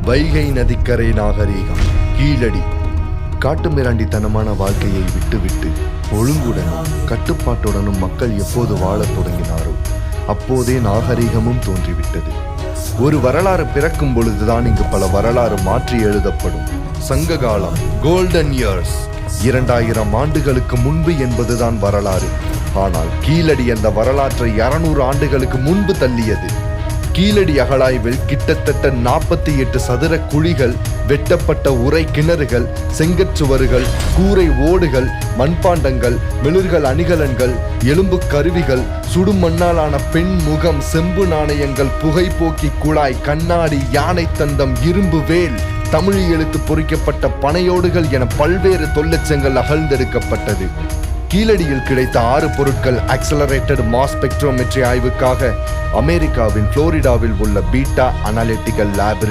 வைகை நதிக்கரை நாகரீகம். கீழடி. காட்டுமிராண்டித்தனமான வாழ்க்கையை விட்டுவிட்டு ஒழுங்குடனும் கட்டுப்பாட்டுடனும் மக்கள் எப்போது வாழத் தொடங்கினாரோ அப்போதே நாகரீகமும் தோன்றிவிட்டது. ஒரு வரலாறு பிறக்கும் பொழுதுதான் இங்கு பல வரலாறு மாற்றி எழுதப்படும். சங்க காலம், கோல்டன் இயர்ஸ், 2000 ஆண்டுகளுக்கு முன்பு என்பதுதான் வரலாறு. ஆனால் கீழடி அந்த வரலாற்றை 200 ஆண்டுகளுக்கு முன்பு தள்ளியது. கீழடி அகழாய்வில் கிட்டத்தட்ட 48 சதுர குழிகள், வெட்டப்பட்ட உரை கிணறுகள், செங்கற்சுவர்கள், கூரை ஓடுகள், மண்பாண்டங்கள், மெழுர்கள், அணிகலன்கள், எலும்பு கருவிகள், சுடுமண்ணாலான பெண் முகம், செம்பு நாணயங்கள், புகைப்போக்கி குழாய், கண்ணாடி, யானை தந்தம், இரும்பு வேல், தமிழ் எழுத்து பொறிக்கப்பட்ட பனையோடுகள் என பல்வேறு தொல்லெச்சங்கள் அகழ்ந்தெடுக்கப்பட்டது. கீழடியில் கிடைத்த 6 பொருட்கள் ஆக்சலரேட்டட் மாஸ் ஸ்பெக்ட்ரோமெட்ரி ஆய்வுக்காக அமெரிக்காவின் புளோரிடாவில் உள்ள பீட்டா அனாலிட்டிக்கல் லேப்